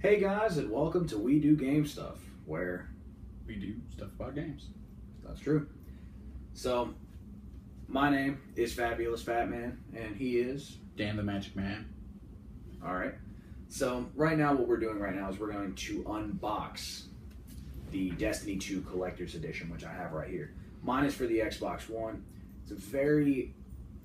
Hey guys, and welcome to We Do Game Stuff, where We do stuff about games. that's true. So, my name is Fabulous Fat Man, and he is. Dan the Magic Man. Alright. So, right now, what we're doing right now is we're going to unbox the Destiny 2 Collector's Edition, which I have right here. Mine is for the Xbox One. It's a very.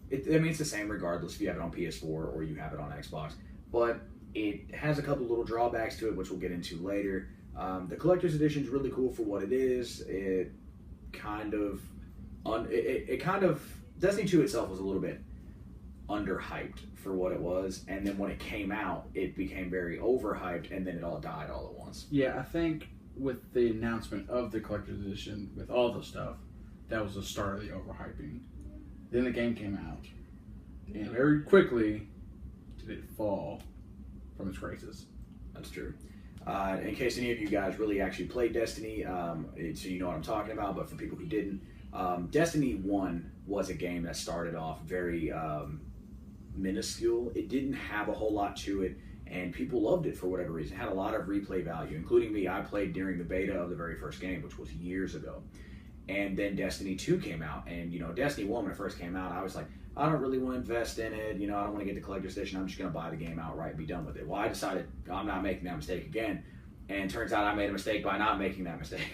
It's the same regardless if you have it on PS4 or you have it on Xbox. But it has a couple little drawbacks to it, which we'll get into later. The collector's edition is really cool for what it is. It kind of Destiny 2 itself was a little bit underhyped for what it was, and then when it came out, it became very overhyped, and then it all died all at once. Yeah, I think with the announcement of the collector's edition, with all the stuff, that was the start of the overhyping. Then the game came out, and very quickly did it fall from its graces. That's true. In case any of you guys really actually played Destiny, so you know what I'm talking about, but for people who didn't, Destiny 1 was a game that started off very minuscule. It didn't have a whole lot to it, and people loved it for whatever reason. It had a lot of replay value, including me. I played during the beta of the very first game, which was years ago. And then Destiny 2 came out, and Destiny 1, when it first came out, I was like, I don't really want to invest in it. I don't want to get the collector's edition. I'm just going to buy the game outright and be done with it. Well, I decided I'm not making that mistake again, and turns out I made a mistake by not making that mistake.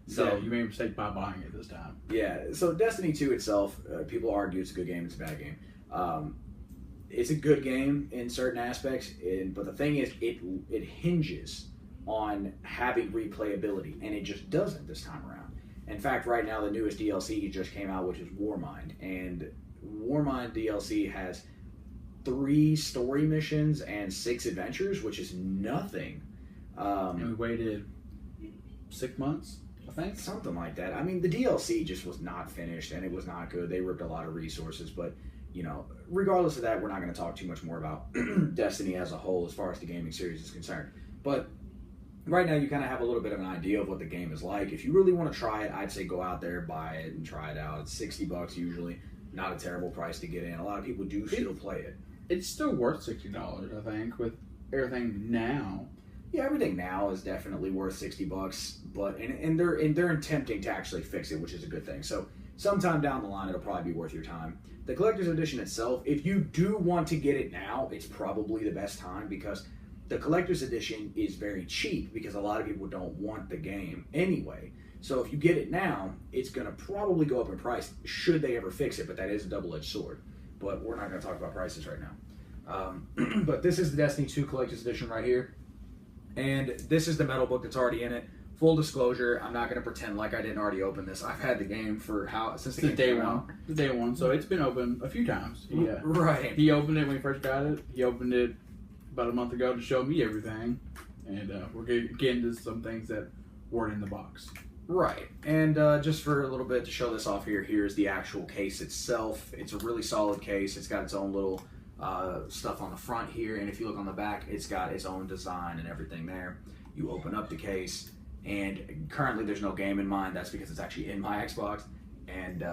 So yeah, you made a mistake by buying it this time. Yeah. So Destiny 2 itself, people argue it's a good game, it's a bad game. It's a good game in certain aspects, but the thing is, it hinges on having replayability, and it just doesn't this time around. In fact, right now, the newest DLC just came out, which is Warmind. And Warmind DLC has 3 story missions and 6 adventures, which is nothing. And we waited 6 months, I think? Something like that. I mean, the DLC just was not finished, and it was not good. They ripped a lot of resources, but, regardless of that, we're not going to talk too much more about Destiny as a whole as far as the gaming series is concerned. But right now, you kind of have a little bit of an idea of what the game is like. If you really want to try it, I'd say go out there, buy it, and try it out. It's $60 usually. Not a terrible price to get in. A lot of people do still play it. It's still worth $60, I think, with everything now. Yeah, everything now is definitely worth $60, but and they're attempting to actually fix it, which is a good thing. So sometime down the line, it'll probably be worth your time. The collector's edition itself, if you do want to get it now, it's probably the best time because the collector's edition is very cheap because a lot of people don't want the game anyway. So if you get it now, it's going to probably go up in price should they ever fix it, but that is a double-edged sword. But we're not going to talk about prices right now. But this is the Destiny 2 Collector's Edition right here. And this is the metal book that's already in it. Full disclosure, I'm not going to pretend like I didn't already open this. I've had the game since the day one. The day one, so it's been open a few times. Yeah. Right. He opened it when he first got it. He opened it about a month ago to show me everything. And we're getting to some things that weren't in the box. Right, and just for a little bit to show this off here, here's the actual case itself. It's a really solid case. It's got its own little stuff on the front here, and if you look on the back, it's got its own design and everything there. You open up the case, and currently there's no game in mine. That's because it's actually in my Xbox. And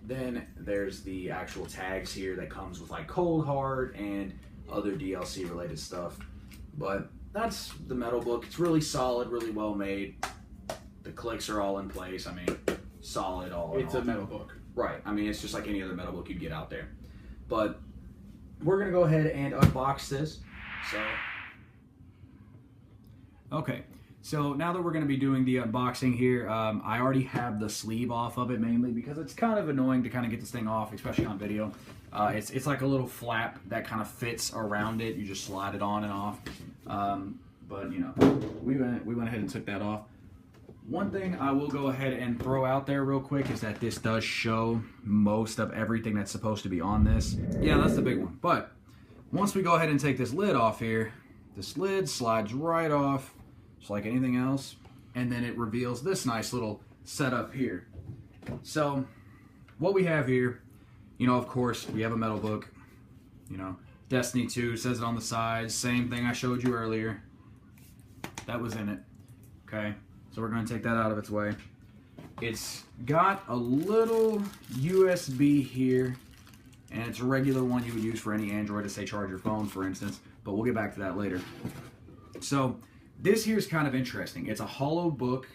then there's the actual tags here that comes with like Cold Heart and other DLC related stuff. But that's the metal book. It's really solid, really well made. The clicks are all in place. I mean, solid all in all. It's a metal book. Right. I mean, it's just like any other metal book you'd get out there. But we're going to go ahead and unbox this. Okay. So now that we're going to be doing the unboxing here, I already have the sleeve off of it mainly because it's kind of annoying to kind of get this thing off, especially on video. It's like a little flap that kind of fits around it. You just slide it on and off. But, we went ahead and took that off. One thing I will go ahead and throw out there real quick is that this does show most of everything that's supposed to be on this. Yeah, that's the big one. But once we go ahead and take this lid off here, this lid slides right off, just like anything else, and then it reveals this nice little setup here. So what we have here, of course, we have a metal book. Destiny 2 says it on the side. Same thing I showed you earlier. That was in it. Okay. So we're going to take that out of its way. It's got a little USB here, and it's a regular one you would use for any Android to say charge your phone, for instance, but we'll get back to that later. So This here's kind of interesting. It's a hollow book.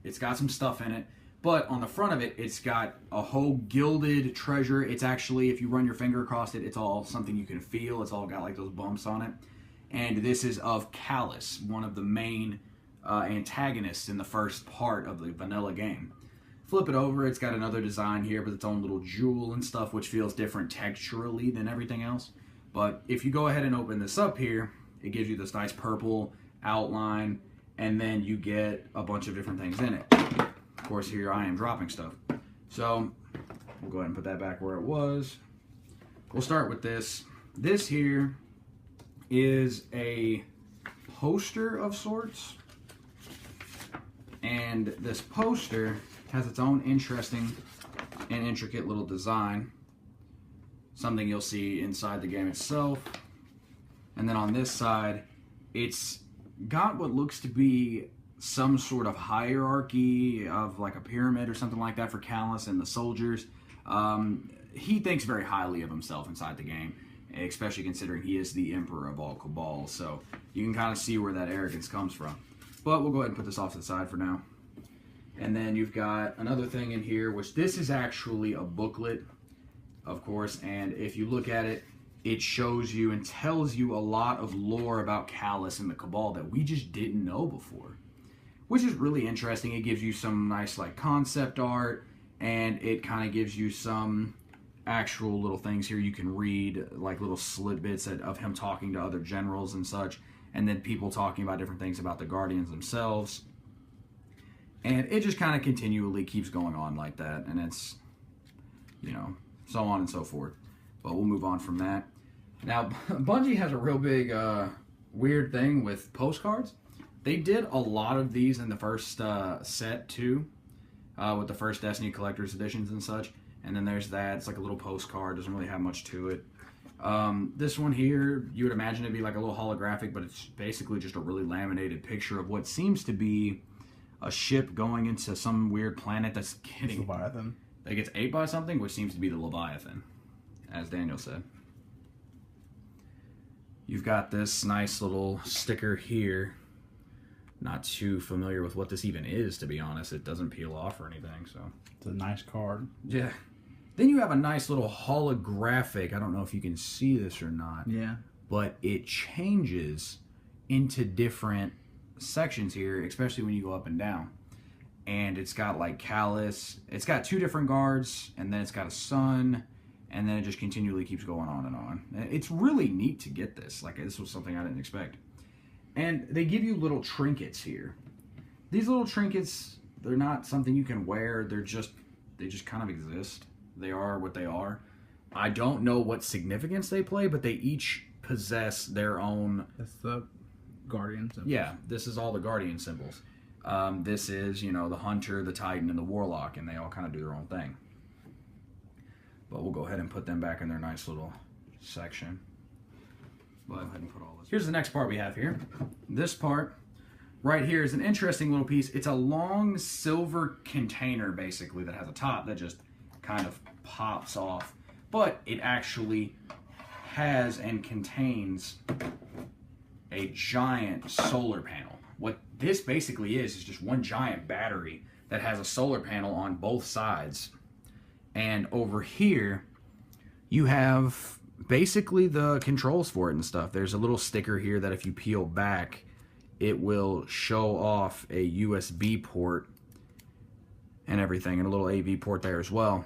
It's got some stuff in it. But on the front of it, it's got a whole gilded treasure. It's actually, if you run your finger across it, it's all something you can feel. It's all got like those bumps on it. And this is of Calus, one of the main antagonists in the first part of the vanilla game. Flip it over, it's got another design here with its own little jewel and stuff, which feels different texturally than everything else. But if you go ahead and open this up here, it gives you this nice purple outline, and then you get a bunch of different things in it. Of course, here I am dropping stuff. So we'll go ahead and put that back where it was. We'll start with this. This here is a poster of sorts. And this poster has its own interesting and intricate little design. Something you'll see inside the game itself. And then on this side, it's got what looks to be some sort of hierarchy of like a pyramid or something like that for Calus and the soldiers. He thinks very highly of himself inside the game, especially considering he is the emperor of all Cabal. So you can kind of see where that arrogance comes from. But we'll go ahead and put this off to the side for now. And then you've got another thing in here, which this is actually a booklet, of course. And if you look at it, it shows you and tells you a lot of lore about Calus and the Cabal that we just didn't know before, which is really interesting. It gives you some nice like concept art, and it kind of gives you some actual little things here you can read, like little slit bits of him talking to other generals and such, and then people talking about different things about the Guardians themselves. And it just kind of continually keeps going on like that, and it's, you know, so on and so forth. But we'll move on from that. Now, Bungie has a real big weird thing with postcards. They did a lot of these in the first set too, with the first Destiny Collector's Editions and such. And then there's that. It's like a little postcard. Doesn't really have much to it. This one here, you would imagine it'd be like a little holographic, but it's basically just a really laminated picture of what seems to be a ship going into some weird planet that's getting... Leviathan. That gets ate by something, which seems to be the Leviathan, as Daniel said. You've got this nice little sticker here. Not too familiar with what this even is, to be honest. It doesn't peel off or anything, so... It's a nice card. Yeah. Then you have a nice little holographic. I don't know if you can see this or not. Yeah. But it changes into different sections here, especially when you go up and down. And it's got like Calus. It's got two different guards, and then it's got a sun, and then it just continually keeps going on and on. It's really neat to get this. Like, this was something I didn't expect. And they give you little trinkets here. These little trinkets, they're not something you can wear. They just kind of exist. They are what they are. I don't know what significance they play, but they each possess their own... That's the Guardian symbols. Yeah, this is all the Guardian symbols. This is, you know, the Hunter, the Titan, and the Warlock, and they all kind of do their own thing. But we'll go ahead and put them back in their nice little section. We'll go ahead and put all this. Here's the next part we have here. This part right here is an interesting little piece. It's a long silver container, basically, that has a top that just kind of pops off. But it actually has and contains a giant solar panel. What this basically is just one giant battery that has a solar panel on both sides. And over here, you have basically the controls for it and stuff. There's a little sticker here that if you peel back, it will show off a USB port and everything, and a little AV port there as well.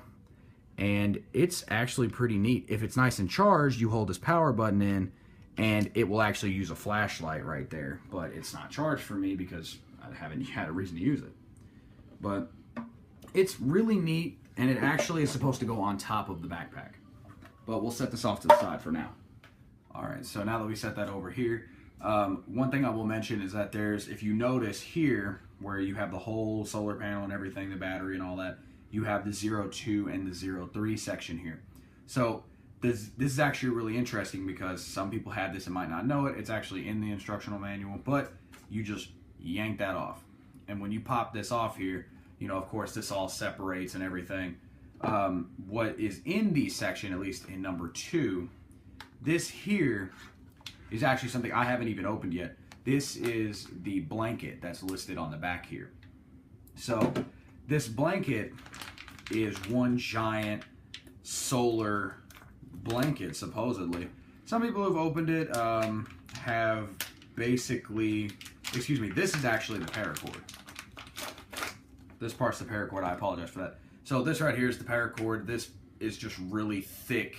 And it's actually pretty neat. If it's nice and charged, you hold this power button in, and it will actually use a flashlight right there. But it's not charged for me because I haven't had a reason to use it. But it's really neat, and it actually is supposed to go on top of the backpack. But we'll set this off to the side for now. Alright, so now that we set that over here, one thing I will mention is that there's, if you notice here, where you have the whole solar panel and everything, the battery and all that, you have the 02 and the 03 section here. So this is actually really interesting because some people have this and might not know it. It's actually in the instructional manual, but you just yank that off. And when you pop this off here, you know, of course, this all separates and everything. What is in the section, at least in number 2, this here is actually something I haven't even opened yet. This is the blanket that's listed on the back here. So this blanket is one giant solar blanket, supposedly. Some people who've opened it have basically, excuse me, this is actually the paracord. This part's the paracord, I apologize for that. So this right here is the paracord. This is just really thick,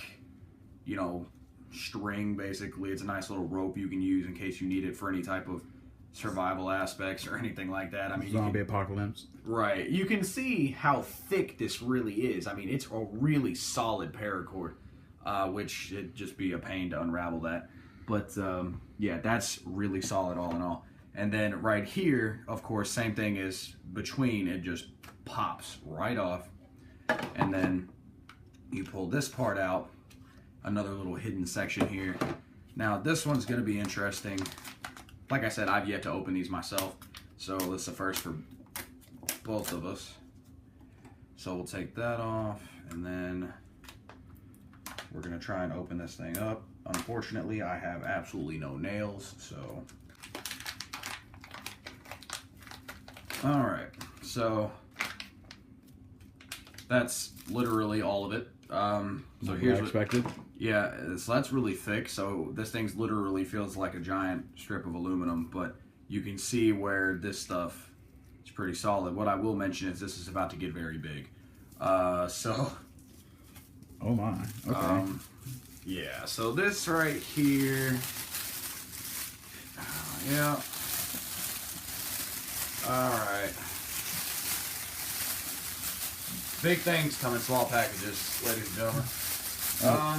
you know, string basically. It's a nice little rope you can use in case you need it for any type of survival aspects or anything like that. I mean, zombie apocalypse. Right. You can see how thick this really is. I mean, it's a really solid paracord, which it'd just be a pain to unravel that. But yeah, that's really solid all in all. And then right here, of course, same thing as between, it just pops right off. And then you pull this part out, another little hidden section here. Now this one's going to be interesting. Like I said, I've yet to open these myself, so this is the first for both of us. So we'll take that off, and then we're going to try and open this thing up. Unfortunately, I have absolutely no nails, so... Alright, so that's literally all of it. So here's what expected. Yeah, so that's really thick. So this thing's literally feels like a giant strip of aluminum, but you can see where this stuff is pretty solid. What I will mention is this is about to get very big. So. Oh my. Okay. Yeah. So this right here. Yeah. All right. Big things come in small packages, ladies and gentlemen.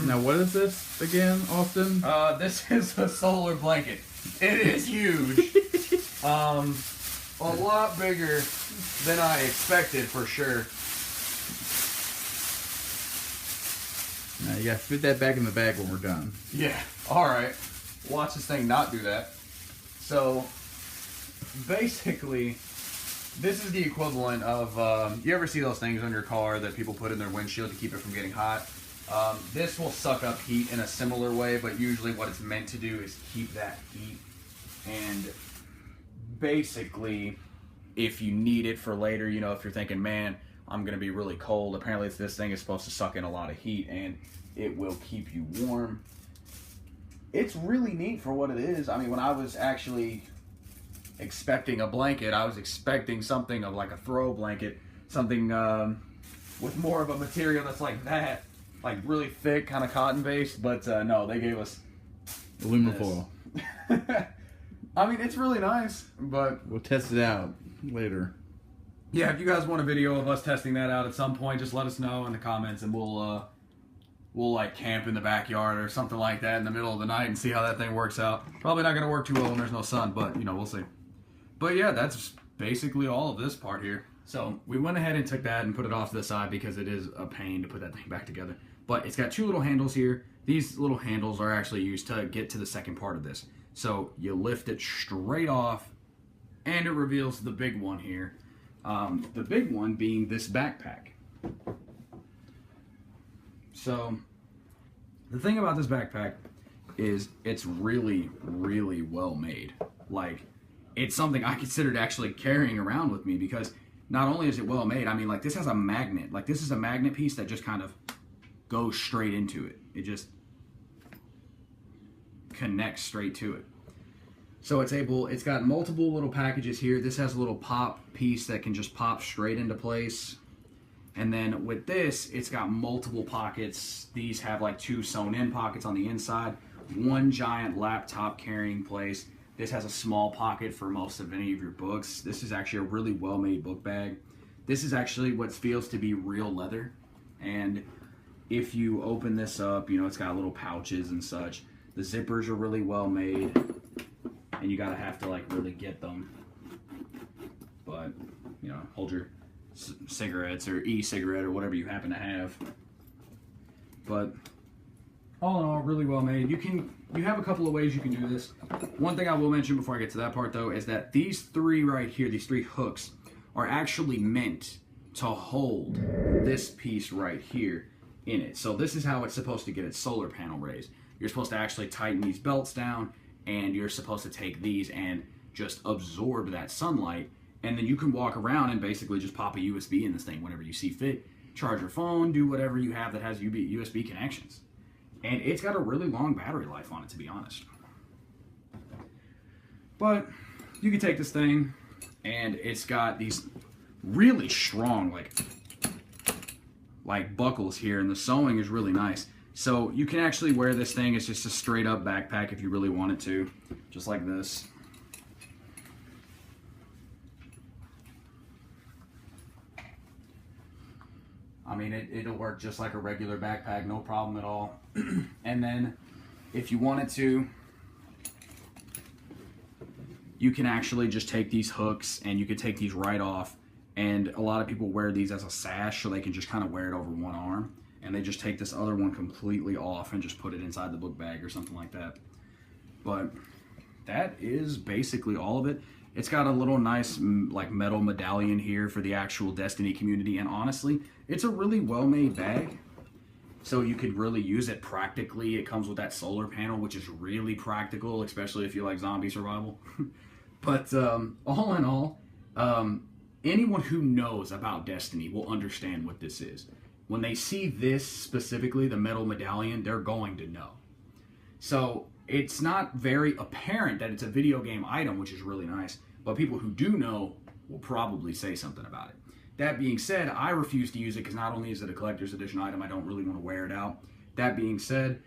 Now, what is this again, Austin? This is a solar blanket. It is huge. A lot bigger than I expected, for sure. Now, you gotta fit that back in the bag when we're done. Yeah. All right. Watch this thing not do that. So, basically, this is the equivalent of, you ever see those things on your car that people put in their windshield to keep it from getting hot? This will suck up heat in a similar way, but usually what it's meant to do is keep that heat. And basically, if you need it for later, you know, if you're thinking, man, I'm going to be really cold, apparently this thing is supposed to suck in a lot of heat, and it will keep you warm. It's really neat for what it is. I mean, when I was actually expecting a blanket, I was expecting something of like a throw blanket, something with more of a material that's like that. Like really thick, kind of cotton based, but no, they gave us aluminum foil. I mean, it's really nice, but we'll test it out later. Yeah, if you guys want a video of us testing that out at some point, just let us know in the comments, and we'll like camp in the backyard or something like that in the middle of the night and see how that thing works out. Probably not gonna work too well when there's no sun, but you know, we'll see. But yeah, that's basically all of this part here. So we went ahead and took that and put it off to the side because it is a pain to put that thing back together. But it's got two little handles here. These little handles are actually used to get to the second part of this. So you lift it straight off, and it reveals the big one here. The big one being this backpack. So the thing about this backpack is it's really, really well made. Like, it's something I considered actually carrying around with me because not only is it well made, I mean, like, this has a magnet. Like, this is a magnet piece that just kind of goes straight into it. It just connects straight to it. So it's got multiple little packages here. This has a little pop piece that can just pop straight into place. And then with this, it's got multiple pockets. These have like two sewn in pockets on the inside, one giant laptop carrying place. This has a small pocket for most of any of your books. This is actually a really well-made book bag. This is actually what feels to be real leather. And if you open this up, you know, it's got little pouches and such. The zippers are really well made, and you gotta have to like really get them. But, you know, hold your cigarettes or e-cigarette or whatever you happen to have. But all in all, really well made. You have a couple of ways you can do this. One thing I will mention before I get to that part though is that these three right here, these three hooks, are actually meant to hold this piece right here in it. So this is how it's supposed to get its solar panel raised. You're supposed to actually tighten these belts down and you're supposed to take these and just absorb that sunlight, and then you can walk around and basically just pop a USB in this thing whenever you see fit, charge your phone, do whatever you have that has USB connections. And it's got a really long battery life on it, to be honest. But you can take this thing, and it's got these really strong like buckles here, and the sewing is really nice. So you can actually wear this thing. It's just a straight up backpack if you really wanted to, just like this. I mean, it'll work just like a regular backpack, no problem at all. And then if you wanted to, you can actually just take these hooks and you could take these right off. And a lot of people wear these as a sash so they can just kind of wear it over one arm. And they just take this other one completely off and just put it inside the book bag or something like that. But that is basically all of it. It's got a little nice like metal medallion here for the actual Destiny community, and honestly, it's a really well-made bag. So you could really use it practically. It comes with that solar panel, which is really practical, especially if you like zombie survival. But all in all, anyone who knows about Destiny will understand what this is. When they see this specifically, the metal medallion, they're going to know. So it's not very apparent that it's a video game item, which is really nice, but people who do know will probably say something about it. That being said, I refuse to use it because not only is it a collector's edition item, I don't really want to wear it out. That being said,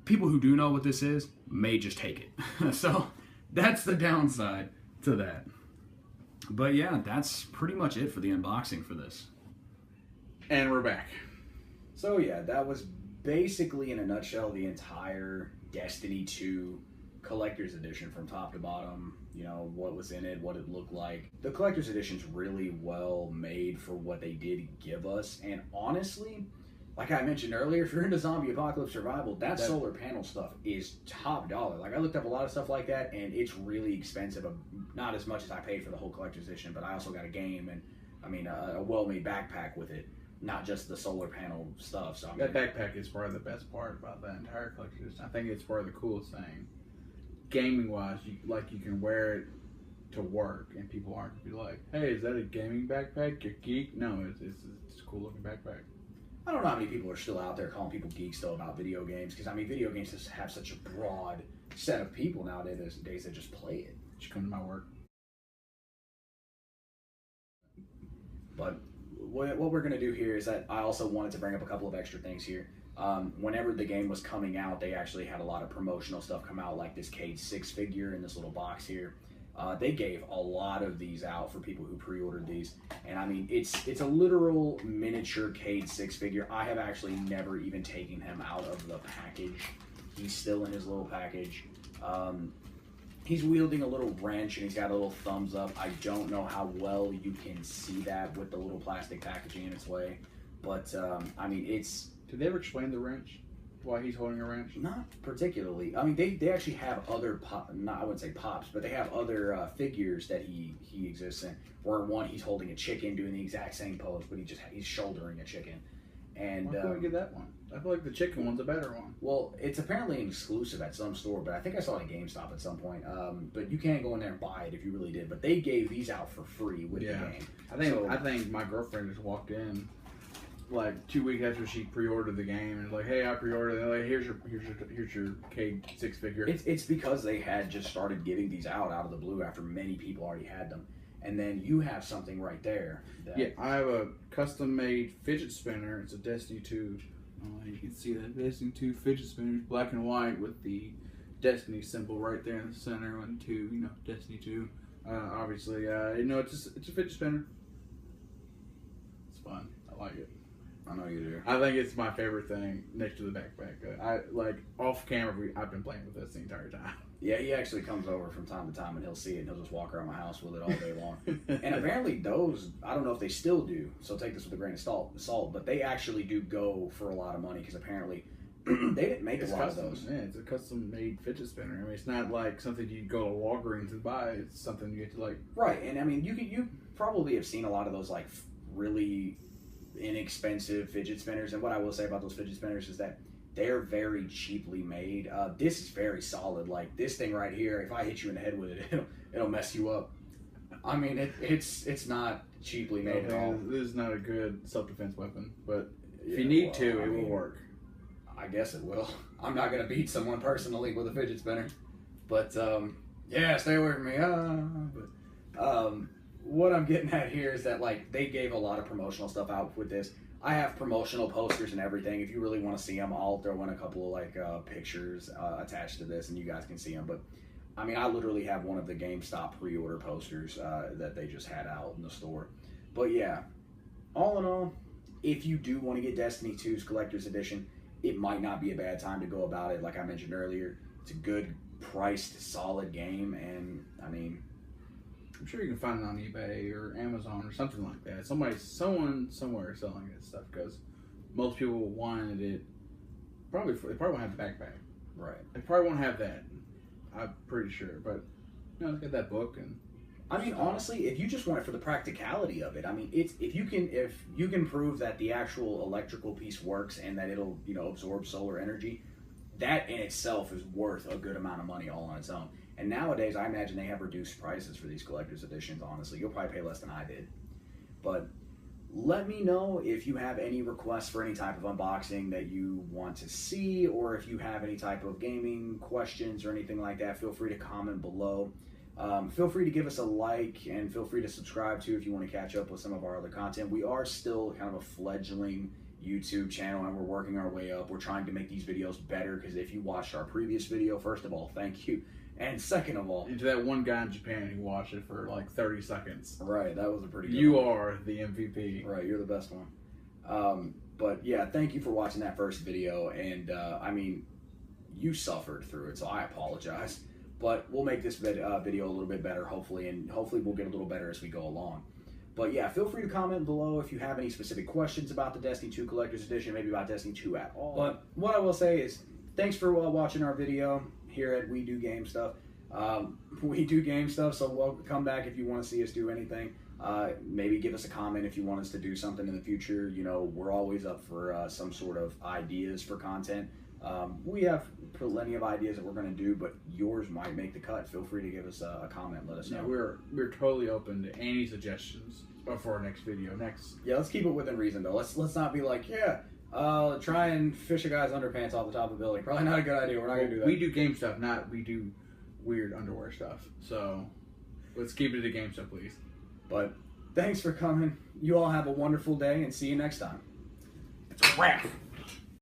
people who do know what this is may just take it. So that's the downside to that. But yeah, that's pretty much it for the unboxing for this. And we're back. So yeah, that was basically in a nutshell the entire Destiny 2 collector's edition from top to bottom. You know, what was in it, what it looked like. The collector's edition's really well made for what they did give us, and honestly, like I mentioned earlier, if you're into zombie apocalypse survival, that solar panel stuff is top dollar. Like, I looked up a lot of stuff like that, and it's really expensive. Not as much as I paid for the whole collector's edition, but I also got a game and, I mean, a well-made backpack with it. Not just the solar panel stuff. So I mean, that backpack is probably the best part about that entire collection. I think it's probably the coolest thing. Gaming wise, you can wear it to work, and people aren't gonna be like, "Hey, is that a gaming backpack? You're geek." No, it's a cool looking backpack. I don't know how many people are still out there calling people geeks still about video games, because I mean, video games just have such a broad set of people nowadays that just play it. Just come to my work. But what we're going to do here is that I also wanted to bring up a couple of extra things here. Whenever the game was coming out, they actually had a lot of promotional stuff come out, like this Cayde 6 figure in this little box here. They gave a lot of these out for people who pre-ordered these, and I mean, it's a literal miniature Cayde 6 figure. I have actually never even taken him out of the package. He's still in his little package. He's wielding a little wrench, and he's got a little thumbs up. I don't know how well you can see that with the little plastic packaging in its way, but I mean, it's... Did they ever explain the wrench? Why he's holding a wrench? Not particularly. I mean, they actually have other I wouldn't say pops, but they have other figures that he exists in. Where one, he's holding a chicken, doing the exact same pose, but he's shouldering a chicken. And why can't we get that one? I feel like the chicken one's a better one. Well, it's apparently an exclusive at some store, but I think I saw it at GameStop at some point. But you can't go in there and buy it if you really did. But they gave these out for free with the game. I think my girlfriend just walked in like 2 weeks after she pre-ordered the game and like, hey, I pre-ordered it. And like, here's your Cayde 6 figure. It's because they had just started giving these out of the blue after many people already had them. And then you have something right there. Yeah, I have a custom-made fidget spinner. It's a Destiny 2. You can see that Destiny 2 fidget spinner, black and white with the Destiny symbol right there in the center. And 2, Destiny 2. Obviously, it's a fidget spinner. It's fun. I like it. I know you do. I think it's my favorite thing next to the backpack. I like off camera. I've been playing with this the entire time. Yeah, he actually comes over from time to time and he'll see it and he'll just walk around my house with it all day long. And apparently those, I don't know if they still do, so take this with a grain of salt, but they actually do go for a lot of money because apparently they didn't make a lot of those. Yeah, it's a custom-made fidget spinner. I mean, it's not like something you go to Walgreens to buy. It's something you get to like. Right, and I mean, you probably have seen a lot of those like really inexpensive fidget spinners, and what I will say about those fidget spinners is that they're very cheaply made. This is very solid. Like this thing right here, if I hit you in the head with it, it'll mess you up. I mean, it's not cheaply made at all. This is not a good self-defense weapon, but if Yeah, you need well, to, I it mean, will work. I guess it will. I'm not gonna beat someone personally with a fidget spinner, but yeah, stay away from me. What I'm getting at here is that like they gave a lot of promotional stuff out with this. I have promotional posters and everything. If you really want to see them, I'll throw in a couple of like pictures attached to this, and you guys can see them. But I mean, I literally have one of the GameStop pre-order posters that they just had out in the store. But yeah, all in all, if you do want to get Destiny 2's Collector's Edition, it might not be a bad time to go about it. Like I mentioned earlier, it's a good priced, solid game, and I mean, I'm sure you can find it on eBay or Amazon or something like that. Someone somewhere is selling this stuff because most people wanted it. They probably won't have the backpack. right. They probably won't have that. I'm pretty sure, but you know, look at that book and. I mean, honestly, if you just want it for the practicality of it, I mean, it's if you can prove that the actual electrical piece works and that it'll absorb solar energy, that in itself is worth a good amount of money all on its own. And nowadays, I imagine they have reduced prices for these collector's editions. Honestly, you'll probably pay less than I did. But let me know if you have any requests for any type of unboxing that you want to see, or if you have any type of gaming questions or anything like that. Feel free to comment below. Feel free to give us a like, and feel free to subscribe too if you want to catch up with some of our other content. We are still kind of a fledgling YouTube channel, and we're working our way up. We're trying to make these videos better, because if you watched our previous video, first of all, thank you. And second of all, And to that one guy in Japan who watched it for like 30 seconds. right, that was a pretty good You one. are the MVP. Right, you're the best one. But yeah, thank you for watching that first video, and I mean, you suffered through it, so I apologize. But we'll make this video a little bit better, hopefully, and hopefully we'll get a little better as we go along. But yeah, feel free to comment below if you have any specific questions about the Destiny 2 Collector's Edition, maybe about Destiny 2 at all. But what I will say is, thanks for watching our video here at We Do Game Stuff. We do game stuff, so we'll come back if you want to see us do anything. Maybe give us a comment if you want us to do something in the future. You know, we're always up for some sort of ideas for content. We have plenty of ideas that we're going to do, but yours might make the cut. Feel free to give us a comment. Let us know. Yeah, we're totally open to any suggestions for our next video. Yeah, let's keep it within reason though. Let's not be like, yeah, try and fish a guy's underpants off the top of the building. Probably not a good idea. We're not gonna do that. We do game stuff, not we do weird underwear stuff. So let's keep it to game stuff, please. But thanks for coming. You all have a wonderful day, and see you next time. It's a wrap.